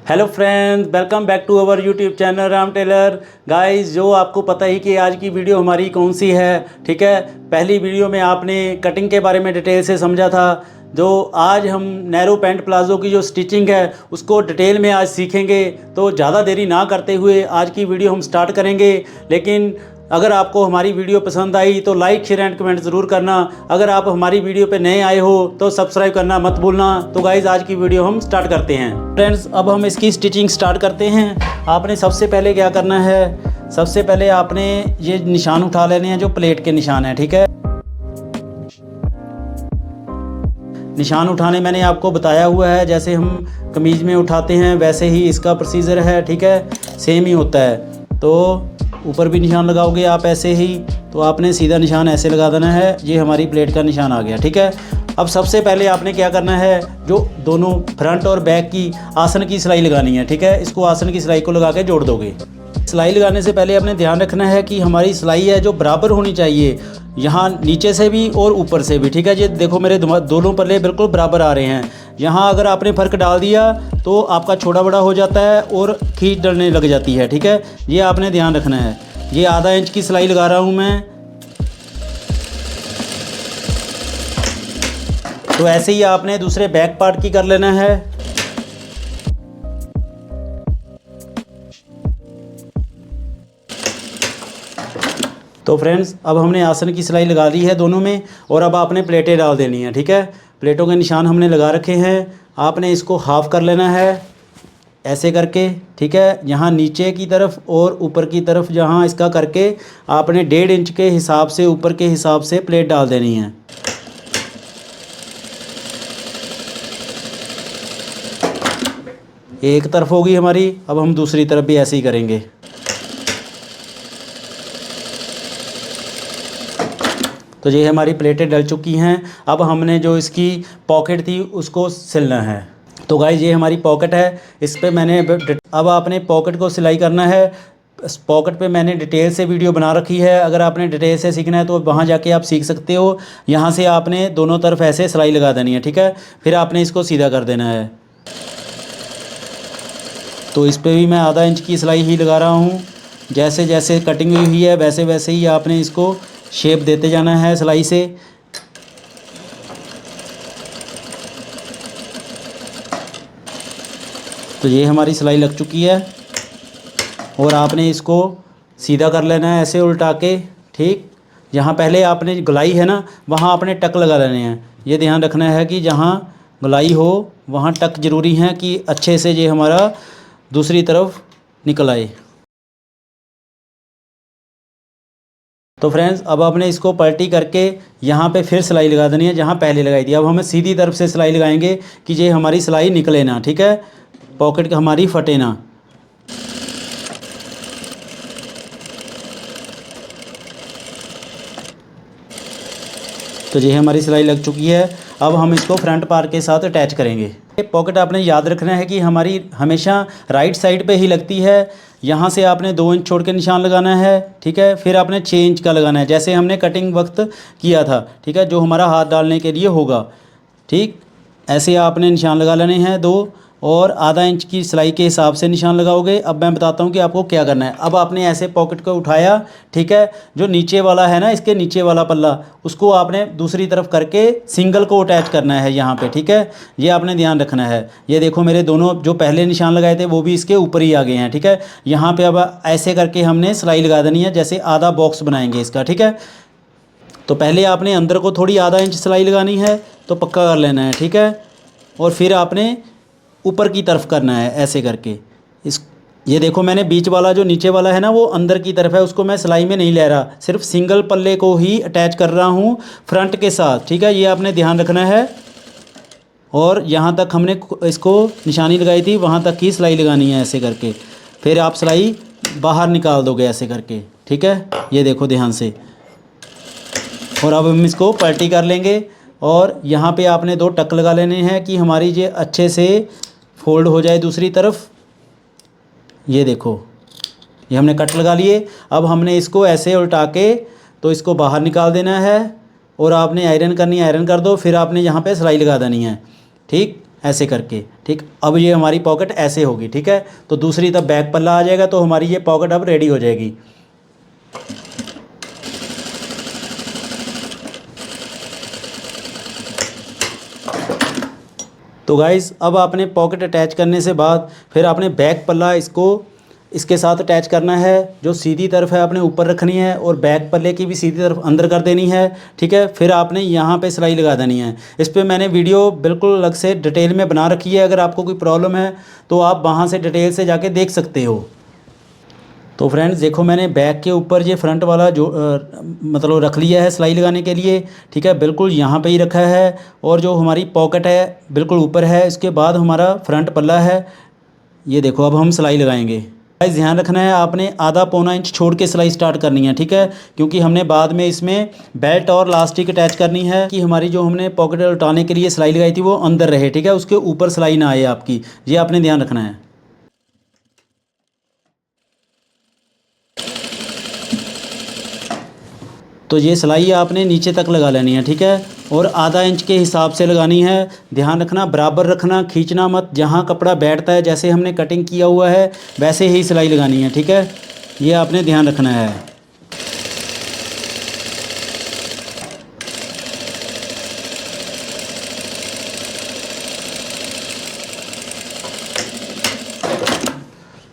Hello friends, welcome back to our YouTube channel Ram Taylor. Guys, जो आपको पता ही कि आज की वीडियो हमारी कौन सी है। ठीक है, पहली वीडियो में आपने कटिंग के बारे में डिटेल से समझा था। जो आज हम नैरो पैंट प्लाज़ो की जो स्टिचिंग है उसको डिटेल में आज सीखेंगे। तो ज़्यादा देरी ना करते हुए आज की वीडियो हम स्टार्ट करेंगे। लेकिन अगर आपको हमारी वीडियो पसंद आई तो लाइक शेयर एंड कमेंट ज़रूर करना। अगर आप हमारी वीडियो पे नए आए हो तो सब्सक्राइब करना मत भूलना। तो गाइज़, आज की वीडियो हम स्टार्ट करते हैं। फ्रेंड्स, अब हम इसकी स्टिचिंग स्टार्ट करते हैं। आपने सबसे पहले क्या करना है, सबसे पहले आपने ये निशान उठा लेने हैं जो प्लेट के निशान हैं। ठीक है, निशान उठाने मैंने आपको बताया हुआ है, जैसे हम कमीज़ में उठाते हैं वैसे ही इसका प्रोसीजर है। ठीक है, सेम ही होता है। तो ऊपर भी निशान लगाओगे आप ऐसे ही, तो आपने सीधा निशान ऐसे लगा देना है। ये हमारी प्लेट का निशान आ गया। ठीक है, अब सबसे पहले आपने क्या करना है, जो दोनों फ्रंट और बैक की आसन की सिलाई लगानी है। ठीक है, इसको आसन की सिलाई को लगा के जोड़ दोगे। सिलाई लगाने से पहले आपने ध्यान रखना है कि हमारी सिलाई है जो बराबर होनी चाहिए, यहाँ नीचे से भी और ऊपर से भी। ठीक है, ये देखो मेरे दोनों पल्ले बिल्कुल बराबर आ रहे हैं। यहाँ अगर आपने फ़र्क डाल दिया तो आपका छोटा बड़ा हो जाता है और खींच डलने लग जाती है। ठीक है, ये आपने ध्यान रखना है। ये आधा इंच की सिलाई लगा रहा हूँ मैं। तो ऐसे ही आपने दूसरे बैक पार्ट की कर लेना है। तो फ्रेंड्स, अब हमने आसन की सिलाई लगा दी है दोनों में, और अब आपने प्लेटें डाल देनी है। ठीक है, प्लेटों के निशान हमने लगा रखे हैं। आपने इसको हाफ़ कर लेना है ऐसे करके। ठीक है, यहाँ नीचे की तरफ और ऊपर की तरफ जहाँ इसका करके आपने 1.5 इंच के हिसाब से ऊपर के हिसाब से प्लेट डाल देनी है। एक तरफ होगी हमारी, अब हम दूसरी तरफ भी ऐसे ही करेंगे। तो ये हमारी प्लेटें डल चुकी हैं। अब हमने जो इसकी पॉकेट थी उसको सिलना है। तो गाइस, ये हमारी पॉकेट है। इस पे मैंने अब आपने पॉकेट को सिलाई करना है। इस पॉकेट पे मैंने डिटेल से वीडियो बना रखी है। अगर आपने डिटेल से सीखना है तो वहाँ जाके आप सीख सकते हो। यहाँ से आपने दोनों तरफ ऐसे सिलाई लगा देनी है। ठीक है, फिर आपने इसको सीधा कर देना है। तो इस पर भी मैं आधा इंच की सिलाई ही लगा रहा हूँ। जैसे जैसे कटिंग हुई है वैसे वैसे ही आपने इसको शेप देते जाना है सिलाई से। तो ये हमारी सिलाई लग चुकी है और आपने इसको सीधा कर लेना है ऐसे उल्टा के। ठीक, जहाँ पहले आपने गोलाई है ना, वहाँ आपने टक लगा लेने हैं। ये ध्यान रखना है कि जहाँ गोलाई हो वहाँ टक ज़रूरी है कि अच्छे से ये हमारा दूसरी तरफ निकल आए। तो फ्रेंड्स, अब आपने इसको पलटी करके यहाँ पे फिर सिलाई लगा देनी है जहाँ पहले लगाई थी। अब हमें सीधी तरफ से सिलाई लगाएंगे कि ये हमारी सिलाई निकले ना। ठीक है, पॉकेट हमारी फटे ना। तो ये हमारी सिलाई लग चुकी है। अब हम इसको फ्रंट पार्ट के साथ अटैच करेंगे। पॉकेट आपने याद रखना है कि हमारी हमेशा राइट साइड पे ही लगती है। यहाँ से आपने 2 इंच छोड़ के निशान लगाना है। ठीक है, फिर आपने 6 इंच का लगाना है जैसे हमने कटिंग वक्त किया था। ठीक है, जो हमारा हाथ डालने के लिए होगा। ठीक, ऐसे आपने निशान लगा लेने हैं 2, और आधा इंच की सिलाई के हिसाब से निशान लगाओगे। अब मैं बताता हूँ कि आपको क्या करना है। अब आपने ऐसे पॉकेट को उठाया। ठीक है, जो नीचे वाला है ना, इसके नीचे वाला पल्ला, उसको आपने दूसरी तरफ करके सिंगल को अटैच करना है यहाँ पे। ठीक है, ये आपने ध्यान रखना है। ये देखो मेरे दोनों जो पहले निशान लगाए थे वो भी इसके ऊपर ही आ गए हैं। ठीक है, यहाँ पर अब ऐसे करके हमने सिलाई लगा देनी है जैसे आधा बॉक्स बनाएंगे इसका। ठीक है, तो पहले आपने अंदर को थोड़ी आधा इंच सिलाई लगानी है, तो पक्का कर लेना है। ठीक है, और फिर आपने ऊपर की तरफ करना है ऐसे करके। ये देखो मैंने बीच वाला जो नीचे वाला है ना वो अंदर की तरफ है, उसको मैं सिलाई में नहीं ले रहा, सिर्फ सिंगल पल्ले को ही अटैच कर रहा हूँ फ्रंट के साथ। ठीक है, ये आपने ध्यान रखना है। और यहाँ तक हमने इसको निशानी लगाई थी वहाँ तक ही सिलाई लगानी है ऐसे करके। फिर आप सिलाई बाहर निकाल दोगे ऐसे करके। ठीक है, ये देखो ध्यान से। और अब हम इसको पलटी कर लेंगे और यहाँ पे आपने 2 टक लगा लेने हैं कि हमारी ये अच्छे से फोल्ड हो जाए दूसरी तरफ। ये देखो, ये हमने कट लगा लिए। अब हमने इसको ऐसे उल्टा के तो इसको बाहर निकाल देना है और आपने आयरन करनी है, आयरन कर दो। फिर आपने यहाँ पे सिलाई लगा देनी है। ठीक, ऐसे करके। ठीक, अब ये हमारी पॉकेट ऐसे होगी। ठीक है, तो दूसरी तरफ बैक पल्ला आ जाएगा, तो हमारी ये पॉकेट अब रेडी हो जाएगी। तो गाइज़ अब आपने पॉकेट अटैच करने से बाद फिर आपने बैक पल्ला इसके साथ अटैच करना है। जो सीधी तरफ है आपने ऊपर रखनी है और बैक पल्ले की भी सीधी तरफ अंदर कर देनी है। ठीक है, फिर आपने यहाँ पे सिलाई लगा देनी है। इस पर मैंने वीडियो बिल्कुल अलग से डिटेल में बना रखी है, अगर आपको कोई प्रॉब्लम है तो आप वहाँ से डिटेल से जाके देख सकते हो। तो फ्रेंड्स देखो, मैंने बैक के ऊपर ये फ्रंट वाला जो मतलब रख लिया है सिलाई लगाने के लिए। ठीक है, बिल्कुल यहाँ पे ही रखा है, और जो हमारी पॉकेट है बिल्कुल ऊपर है। इसके बाद हमारा फ्रंट पल्ला है, ये देखो। अब हम सिलाई लगाएंगे। गाइस ध्यान रखना है, आपने आधा पौना इंच छोड़ के सिलाई स्टार्ट करनी है। ठीक है, क्योंकि हमने बाद में इसमें बेल्ट और लास्टिक अटैच करनी है कि हमारी जो हमने पॉकेट उठाने के लिए सिलाई लगाई थी वो अंदर रहे। ठीक है, उसके ऊपर सिलाई ना आए आपकी, ये आपने ध्यान रखना है। तो ये सिलाई आपने नीचे तक लगा लेनी है। ठीक है, और आधा इंच के हिसाब से लगानी है। ध्यान रखना, बराबर रखना, खींचना मत। जहाँ कपड़ा बैठता है, जैसे हमने कटिंग किया हुआ है वैसे ही सिलाई लगानी है। ठीक है, ये आपने ध्यान रखना है।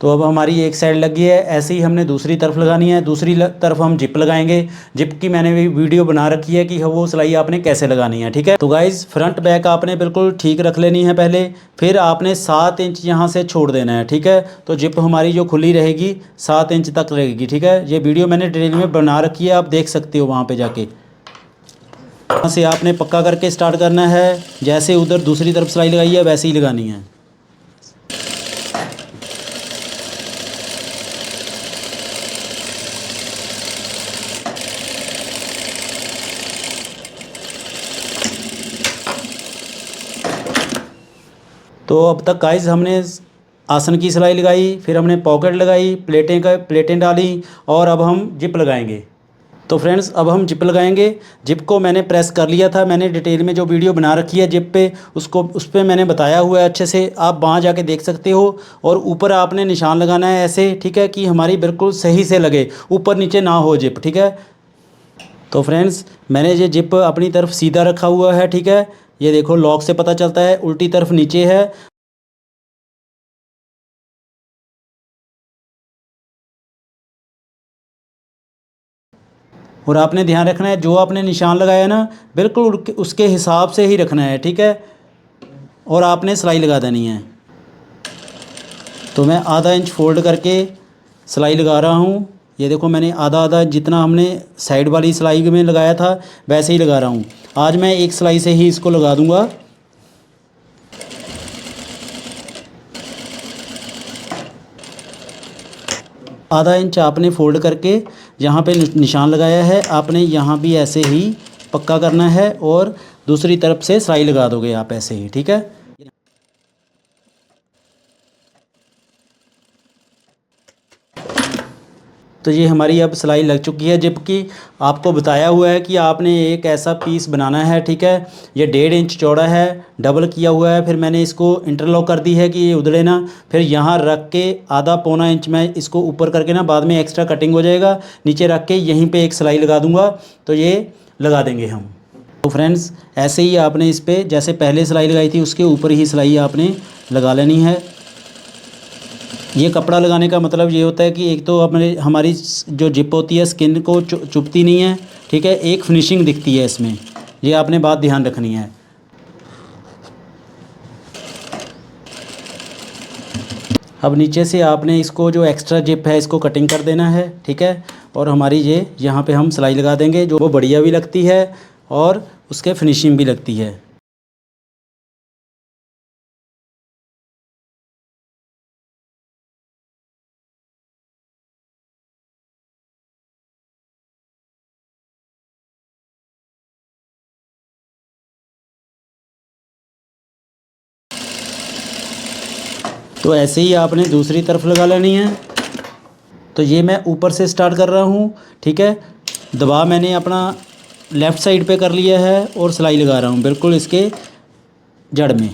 तो अब हमारी एक साइड लगी है, ऐसे ही हमने दूसरी तरफ लगानी है। दूसरी तरफ हम जिप लगाएंगे। जिप की मैंने भी वीडियो बना रखी है कि वो सिलाई आपने कैसे लगानी है। ठीक है, तो गाइज़ फ्रंट बैक आपने बिल्कुल ठीक रख लेनी है पहले, फिर आपने 7 इंच यहाँ से छोड़ देना है। ठीक है, तो जिप हमारी जो खुली रहेगी 7 इंच तक रहेगी। ठीक है, ये वीडियो मैंने डिटेल में बना रखी है, आप देख सकते हो वहाँ पर जाके। यहाँ से आपने पक्का करके स्टार्ट करना है, जैसे उधर दूसरी तरफ सिलाई लगाई है वैसे ही लगानी है। तो अब तक गाइस हमने आसन की सिलाई लगाई, फिर हमने पॉकेट लगाई, प्लेटें डाली, और अब हम जिप लगाएंगे। तो फ्रेंड्स अब हम जिप लगाएंगे। जिप को मैंने प्रेस कर लिया था, मैंने डिटेल में जो वीडियो बना रखी है जिप पे, उस पर मैंने बताया हुआ है अच्छे से, आप वहाँ जाके देख सकते हो। और ऊपर आपने निशान लगाना है ऐसे। ठीक है, कि हमारी बिल्कुल सही से लगे, ऊपर नीचे ना हो जिप। ठीक है, तो फ्रेंड्स मैंने ये जिप अपनी तरफ सीधा रखा हुआ है। ठीक है, ये देखो लॉक से पता चलता है, उल्टी तरफ नीचे है। और आपने ध्यान रखना है, जो आपने निशान लगाया ना बिल्कुल उसके हिसाब से ही रखना है। ठीक है, और आपने सिलाई लगा देनी है। तो मैं आधा इंच फोल्ड करके सिलाई लगा रहा हूँ। ये देखो, मैंने आधा आधा जितना हमने साइड वाली सिलाई में लगाया था वैसे ही लगा रहा हूँ। आज मैं एक सिलाई से ही इसको लगा दूँगा। आधा इंच आपने फोल्ड करके जहाँ पे निशान लगाया है, आपने यहाँ भी ऐसे ही पक्का करना है, और दूसरी तरफ से सिलाई लगा दोगे आप ऐसे ही। ठीक है, तो ये हमारी अब सिलाई लग चुकी है। जिप की आपको बताया हुआ है कि आपने एक ऐसा पीस बनाना है। ठीक है, ये 1.5 इंच चौड़ा है, डबल किया हुआ है। फिर मैंने इसको इंटरलॉक कर दी है कि ये उधड़े ना। फिर यहाँ रख के आधा पौना इंच मैं इसको ऊपर करके ना, बाद में एक्स्ट्रा कटिंग हो जाएगा, नीचे रख के यहीं पे एक सिलाई लगा दूँगा। तो ये लगा देंगे हम। तो फ्रेंड्स ऐसे ही आपने इस पर जैसे पहले सिलाई लगाई थी उसके ऊपर ही सिलाई आपने लगा लेनी है। ये कपड़ा लगाने का मतलब ये होता है कि एक तो अपने हमारी जो जिप होती है स्किन को चुभती नहीं है। ठीक है, एक फिनिशिंग दिखती है इसमें, ये आपने बात ध्यान रखनी है। अब नीचे से आपने इसको जो एक्स्ट्रा जिप है इसको कटिंग कर देना है। ठीक है, और हमारी ये यहाँ पे हम सिलाई लगा देंगे, जो वो बढ़िया भी लगती है और उसके फिनिशिंग भी लगती है। तो ऐसे ही आपने दूसरी तरफ लगा लेनी है। तो ये मैं ऊपर से स्टार्ट कर रहा हूँ। ठीक है, दबाव मैंने अपना लेफ़्ट साइड पे कर लिया है और सिलाई लगा रहा हूँ बिल्कुल इसके जड़ में।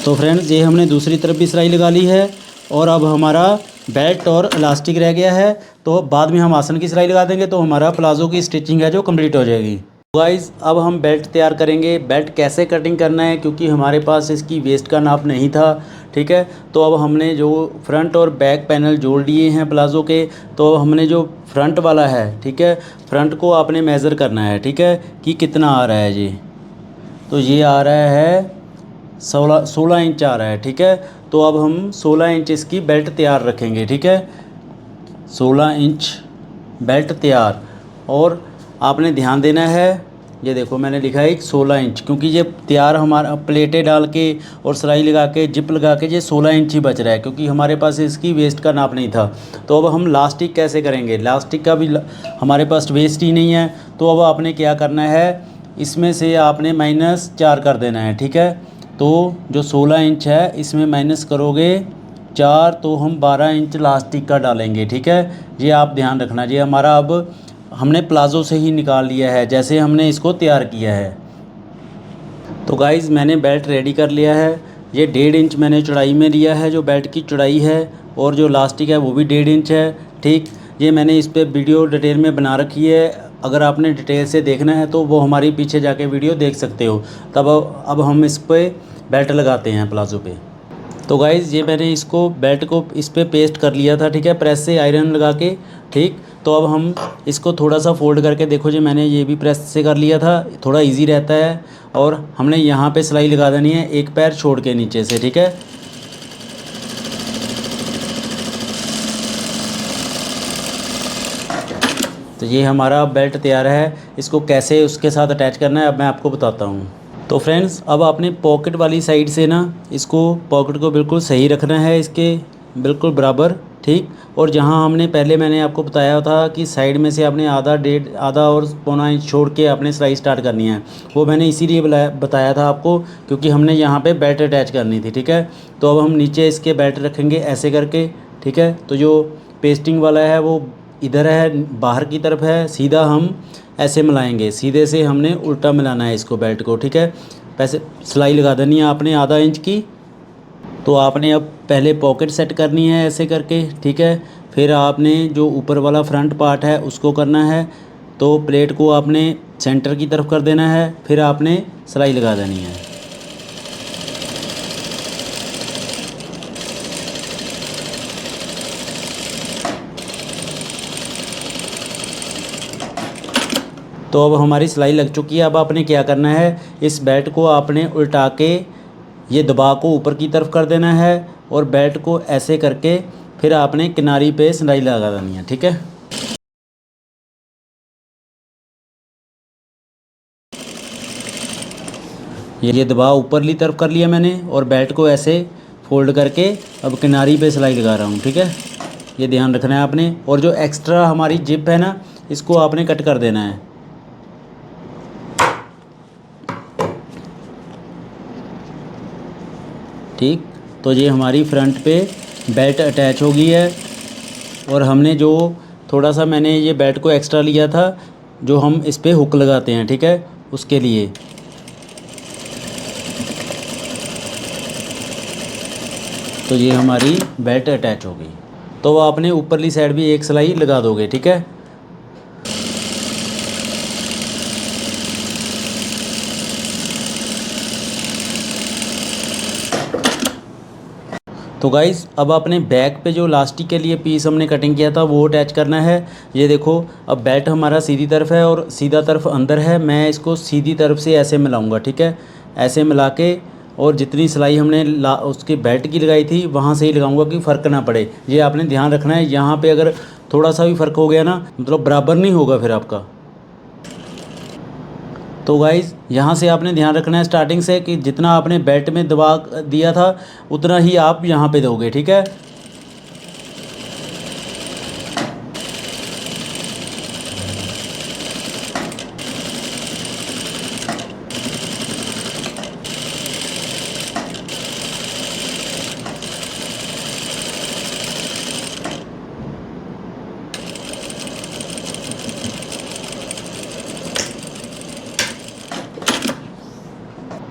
तो फ्रेंड्स ये हमने दूसरी तरफ भी सिलाई लगा ली है और अब हमारा बेल्ट और इलास्टिक रह गया है। तो बाद में हम आसन की सिलाई लगा देंगे तो हमारा प्लाज़ो की स्टिचिंग है जो कंप्लीट हो जाएगी। गाइस अब हम बेल्ट तैयार करेंगे। बेल्ट कैसे कटिंग करना है, क्योंकि हमारे पास इसकी वेस्ट का नाप नहीं था, ठीक है। तो अब हमने जो फ्रंट और बैक पैनल जोड़ लिए हैं प्लाज़ो के, तो अब हमने जो फ्रंट वाला है, ठीक है, फ्रंट को आपने मेज़र करना है, ठीक है, कि कितना आ रहा है जी। तो ये आ रहा है 16 इंच आ रहा है, ठीक है। तो अब हम 16 इंच इसकी बेल्ट तैयार रखेंगे, ठीक है। 16 इंच बेल्ट तैयार। और आपने ध्यान देना है, ये देखो मैंने लिखा है 16 इंच, क्योंकि ये तैयार हमारा प्लेटें डाल के और सिलाई लगा के जिप लगा के ये 16 इंच ही बच रहा है, क्योंकि हमारे पास इसकी वेस्ट का नाप नहीं था। तो अब हम लास्टिक कैसे करेंगे, लास्टिक का भी हमारे पास वेस्ट ही नहीं है। तो अब आपने क्या करना है, इसमें से आपने -4 कर देना है, ठीक है। तो जो 16 इंच है इसमें माइनस करोगे 4, तो हम 12 इंच लास्टिक का डालेंगे, ठीक है। ये आप ध्यान रखना। ये हमारा अब हमने प्लाज़ो से ही निकाल लिया है जैसे हमने इसको तैयार किया है। तो गाइज़ मैंने बेल्ट रेडी कर लिया है। ये 1.5 इंच मैंने चौड़ाई में लिया है, जो बेल्ट की चौड़ाई है, और जो लास्टिक है वो भी 1.5 इंच है, ठीक। ये मैंने इस पर वीडियो डिटेल में बना रखी है, अगर आपने डिटेल से देखना है तो वो हमारी पीछे जाके वीडियो देख सकते हो। तब अब हम इस पर बेल्ट लगाते हैं प्लाज़ो पे। तो गाइज़ ये मैंने इसको बेल्ट को इस पर पेस्ट कर लिया था, ठीक है, प्रेस से आयरन लगा के, ठीक। तो अब हम इसको थोड़ा सा फोल्ड करके, देखो जी मैंने ये भी प्रेस से कर लिया था, थोड़ा इजी रहता है। और हमने यहाँ पे सिलाई लगा देनी है एक पैर छोड़ के नीचे से, ठीक है। तो ये हमारा बेल्ट तैयार है। इसको कैसे उसके साथ अटैच करना है अब मैं आपको बताता हूँ। तो फ्रेंड्स अब आपने पॉकेट वाली साइड से ना इसको पॉकेट को बिल्कुल सही रखना है, इसके बिल्कुल बराबर, ठीक। और जहाँ हमने पहले मैंने आपको बताया था कि साइड में से आपने आधा और पौना इंच छोड़ के आपने सिलाई स्टार्ट करनी है, वो मैंने इसीलिए बताया था आपको, क्योंकि हमने यहाँ पे बेल्ट अटैच करनी थी, ठीक है। तो अब हम नीचे इसके बेल्ट रखेंगे ऐसे करके, ठीक है। तो जो पेस्टिंग वाला है वो इधर है, बाहर की तरफ है, सीधा हम ऐसे मिलाएंगे, सीधे से हमने उल्टा मिलाना है इसको बेल्ट को, ठीक है। वैसे सिलाई लगा देनी है आपने आधा इंच की। तो आपने अब पहले पॉकेट सेट करनी है ऐसे करके, ठीक है। फिर आपने जो ऊपर वाला फ्रंट पार्ट है उसको करना है। तो प्लेट को आपने सेंटर की तरफ कर देना है, फिर आपने सिलाई लगा देनी है। तो अब हमारी सिलाई लग चुकी है। अब आपने क्या करना है, इस बेल्ट को आपने उल्टा के ये दबा को ऊपर की तरफ कर देना है, और बेल्ट को ऐसे करके फिर आपने किनारी पे सिलाई लगा देनी है, ठीक है। ये दबा ऊपरली तरफ कर लिया मैंने, और बेल्ट को ऐसे फोल्ड करके अब किनारी पे सिलाई लगा रहा हूँ, ठीक है। ये ध्यान रखना है आपने। और जो एक्स्ट्रा हमारी जिप है ना, इसको आपने कट कर देना है, ठीक। तो ये हमारी फ्रंट पे बेल्ट अटैच हो गई है। और हमने जो थोड़ा सा मैंने ये बेल्ट को एक्स्ट्रा लिया था, जो हम इस पे हुक लगाते हैं, ठीक है, उसके लिए। तो ये हमारी बेल्ट अटैच हो गई। तो आपने ऊपरली साइड भी एक सिलाई लगा दोगे, ठीक है। तो गाइज़ अब अपने बैक पे जो लास्टिक के लिए पीस हमने कटिंग किया था वो अटैच करना है। ये देखो अब बेल्ट हमारा सीधी तरफ है और सीधा तरफ अंदर है। मैं इसको सीधी तरफ से ऐसे मिलाऊंगा, ठीक है, ऐसे मिला के, और जितनी सिलाई हमने उसके बेल्ट की लगाई थी वहाँ से ही लगाऊंगा कि फ़र्क ना पड़े। ये आपने ध्यान रखना है, यहाँ पे अगर थोड़ा सा भी फ़र्क हो गया ना, मतलब बराबर नहीं होगा फिर आपका। तो गाइज़ यहाँ से आपने ध्यान रखना है स्टार्टिंग से कि जितना आपने बेल्ट में दबा दिया था उतना ही आप यहाँ पे दोगे, ठीक है।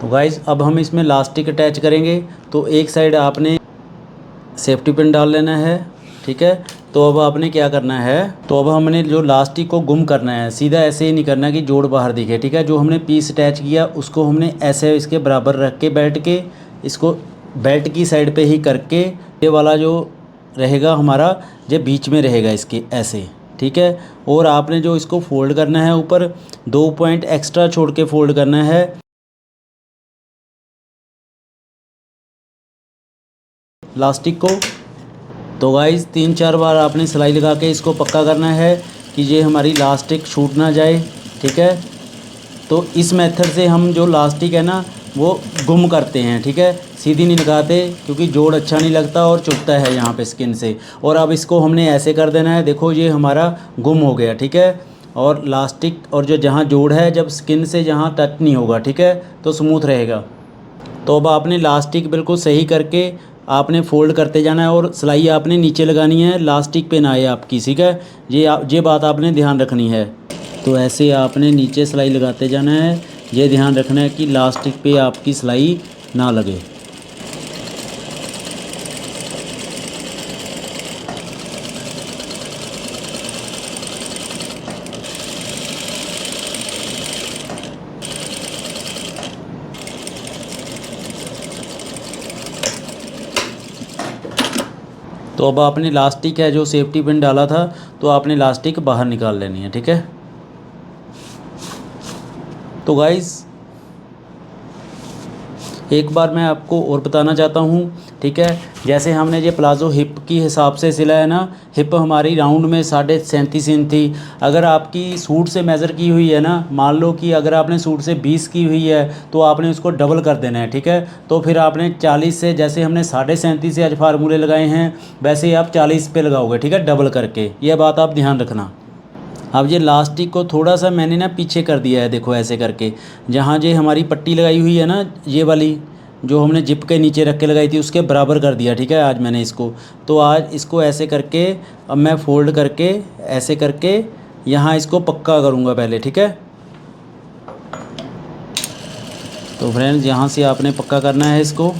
तो तो गाइज़ अब हम इसमें लास्टिक अटैच करेंगे। तो एक साइड आपने सेफ्टी पिन डाल लेना है, ठीक है। तो अब आपने क्या करना है, तो अब हमने जो लास्टिक को गुम करना है, सीधा ऐसे ही नहीं करना कि जोड़ बाहर दिखे, ठीक है। जो हमने पीस अटैच किया उसको हमने ऐसे इसके बराबर रख के बेल्ट के, इसको बेल्ट की साइड पे ही करके, ये वाला जो रहेगा हमारा ये बीच में रहेगा इसके ऐसे, ठीक है। और आपने जो इसको फोल्ड करना है ऊपर 2 पॉइंट एक्स्ट्रा छोड़ के फोल्ड करना है लास्टिक को। तो गाइस 3-4 बार आपने सिलाई लगा के इसको पक्का करना है कि ये हमारी लास्टिक छूट ना जाए, ठीक है। तो इस मेथड से हम जो लास्टिक है ना वो गुम करते हैं, ठीक है। सीधी नहीं लगाते क्योंकि जोड़ अच्छा नहीं लगता और चुभता है यहाँ पे स्किन से। और अब इसको हमने ऐसे कर देना है, देखो ये हमारा गुम हो गया, ठीक है। और लास्टिक और जो जहाँ जोड़ है जब स्किन से जहाँ टच नहीं होगा, ठीक है, तो स्मूथ रहेगा। तो अब आपने लास्टिक बिल्कुल सही करके आपने फ़ोल्ड करते जाना है और सिलाई आपने नीचे लगानी है, लास्टिक पे ना आए आपकी, ठीक है। ये बात आपने ध्यान रखनी है। तो ऐसे आपने नीचे सिलाई लगाते जाना है, ये ध्यान रखना है कि लास्टिक पे आपकी सिलाई ना लगे। तो अब आपने लास्टिक है जो सेफ्टी पिन डाला था, तो आपने लास्टिक बाहर निकाल लेनी है, ठीक है। तो गाइस एक बार मैं आपको और बताना चाहता हूँ, ठीक है। जैसे हमने ये प्लाज़ो हिप की हिसाब से सिला है ना, हिप हमारी राउंड में 37.5 इंच थी। अगर आपकी सूट से मेज़र की हुई है ना, मान लो कि अगर आपने सूट से 20 की हुई है तो आपने उसको डबल कर देना है, ठीक है। तो फिर आपने 40 से, जैसे हमने 37.5 से आज फार्मूले लगाए हैं वैसे ही आप 40 पे लगाओगे, ठीक है, डबल करके। यह बात आप ध्यान रखना। अब ये लास्टिक को थोड़ा सा मैंने ना पीछे कर दिया है, देखो ऐसे करके। जहाँ ये हमारी पट्टी लगाई हुई है ना, ये वाली जो हमने जिप के नीचे रख के लगाई थी उसके बराबर कर दिया, ठीक है, आज मैंने इसको। तो आज इसको ऐसे करके अब मैं फ़ोल्ड करके ऐसे करके यहाँ इसको पक्का करूँगा पहले, ठीक है। तो फ्रेंड्स यहाँ से आपने पक्का करना है इसको।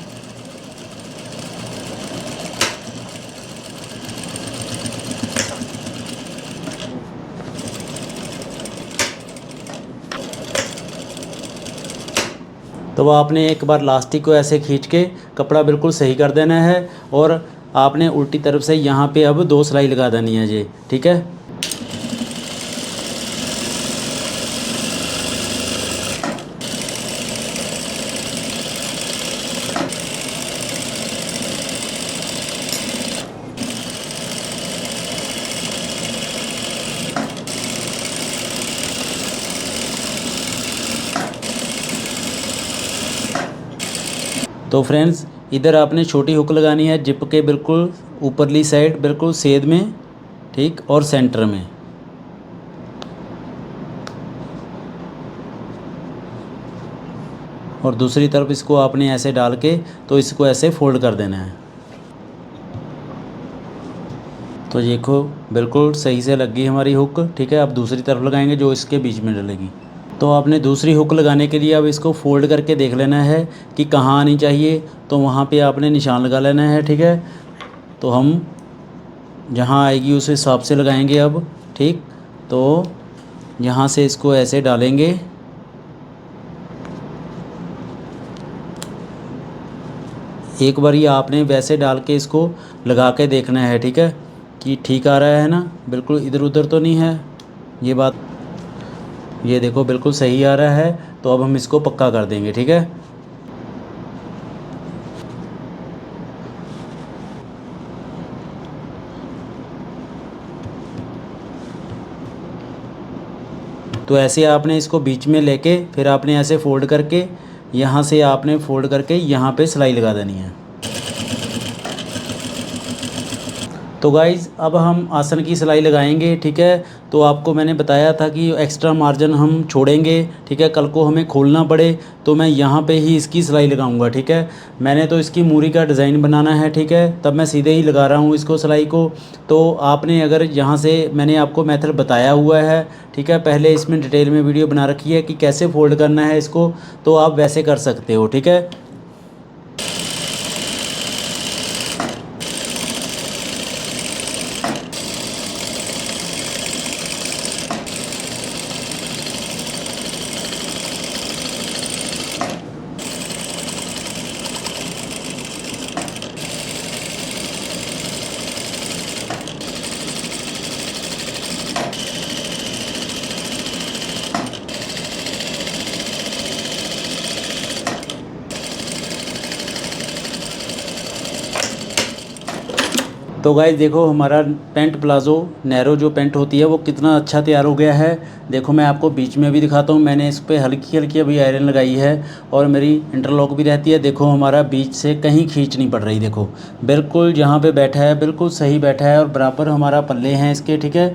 तो आपने एक बार लास्टिक को ऐसे खींच के कपड़ा बिल्कुल सही कर देना है और आपने उल्टी तरफ से यहाँ पे अब 2 सिलाई लगा देनी है ये, ठीक है। तो फ्रेंड्स इधर आपने छोटी हुक लगानी है जिप के बिल्कुल ऊपरली साइड, बिल्कुल सेध में, ठीक, और सेंटर में। और दूसरी तरफ इसको आपने ऐसे डाल के तो इसको ऐसे फोल्ड कर देना है। तो देखो बिल्कुल सही से लग गई हमारी हुक, ठीक है। अब दूसरी तरफ लगाएंगे जो इसके बीच में डलेगी। तो आपने दूसरी हुक लगाने के लिए अब इसको फोल्ड करके देख लेना है कि कहाँ आनी चाहिए, तो वहाँ पे आपने निशान लगा लेना है, ठीक है। तो हम जहाँ आएगी उस हिसाब से लगाएंगे अब, ठीक। तो यहाँ से इसको ऐसे डालेंगे, एक बार ही आपने वैसे डाल के इसको लगा के देखना है, ठीक है, कि ठीक आ रहा है ना, बिल्कुल इधर उधर तो नहीं है। ये बात, ये देखो बिल्कुल सही आ रहा है। तो अब हम इसको पक्का कर देंगे, ठीक है। तो ऐसे आपने इसको बीच में लेके फिर आपने ऐसे फोल्ड करके यहाँ से आपने फोल्ड करके यहाँ पे सिलाई लगा देनी है। तो गाइज़ अब हम आसन की सिलाई लगाएंगे, ठीक है। तो आपको मैंने बताया था कि एक्स्ट्रा मार्जिन हम छोड़ेंगे, ठीक है। कल को हमें खोलना पड़े तो मैं यहाँ पे ही इसकी सिलाई लगाऊंगा, ठीक है। मैंने तो इसकी मूरी का डिज़ाइन बनाना है, ठीक है, तब मैं सीधे ही लगा रहा हूँ इसको सिलाई को। तो आपने अगर यहाँ से मैंने आपको मेथड बताया हुआ है, ठीक है, पहले इसमें डिटेल में वीडियो बना रखी है कि कैसे फोल्ड करना है इसको, तो आप वैसे कर सकते हो, ठीक है। तो गाइस देखो हमारा पेंट प्लाज़ो नैरो जो पेंट होती है वो कितना अच्छा तैयार हो गया है। देखो मैं आपको बीच में भी दिखाता हूँ, मैंने इस पर हल्की हल्की अभी आयरन लगाई है और मेरी इंटरलॉक भी रहती है। देखो हमारा बीच से कहीं खींच नहीं पड़ रही, देखो बिल्कुल जहाँ पे बैठा है बिल्कुल सही बैठा है और बराबर हमारा पल्ले हैं इसके, ठीक है।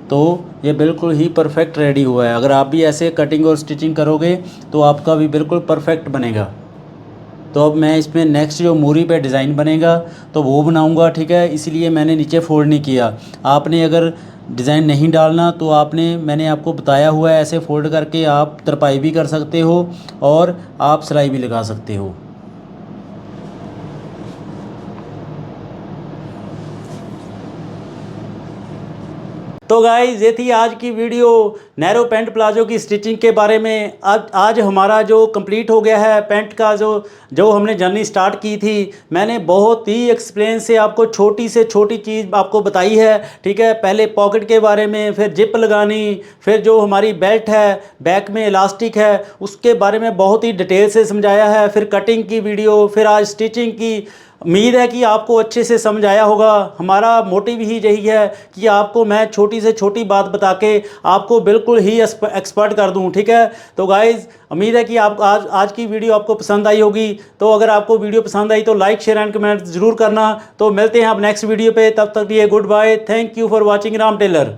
तो ये बिल्कुल ही परफेक्ट रेडी हुआ है। अगर आप भी ऐसे कटिंग और स्टिचिंग करोगे तो आपका भी बिल्कुल परफेक्ट बनेगा। तो अब मैं इसमें नेक्स्ट जो मूरी पे डिज़ाइन बनेगा तो वो बनाऊंगा, ठीक है। इसीलिए मैंने नीचे फोल्ड नहीं किया। आपने अगर डिज़ाइन नहीं डालना तो मैंने आपको बताया हुआ है, ऐसे फोल्ड करके आप तरपाई भी कर सकते हो और आप सिलाई भी लगा सकते हो। तो गाइस ये थी आज की वीडियो नैरो पेंट प्लाजो की स्टिचिंग के बारे में। आज हमारा जो कंप्लीट हो गया है पेंट का जो हमने जर्नी स्टार्ट की थी। मैंने बहुत ही एक्सप्लेन से आपको छोटी से छोटी चीज़ आपको बताई है, ठीक है। पहले पॉकेट के बारे में, फिर जिप लगानी, फिर जो हमारी बेल्ट है, बैक में इलास्टिक है, उसके बारे में बहुत ही डिटेल से समझाया है। फिर कटिंग की वीडियो, फिर आज स्टिचिंग की। उम्मीद है कि आपको अच्छे से समझ आया होगा। हमारा मोटिव ही यही है कि आपको मैं छोटी से छोटी बात बता के आपको बिल्कुल ही एक्सपर्ट कर दूं, ठीक है। तो गाइज़ उम्मीद है कि आप आज की वीडियो आपको पसंद आई होगी। तो अगर आपको वीडियो पसंद आई तो लाइक शेयर एंड कमेंट ज़रूर करना। तो मिलते हैं आप नेक्स्ट वीडियो पे, तब तक लिए goodbye. Thank you for watching Ram Taylor.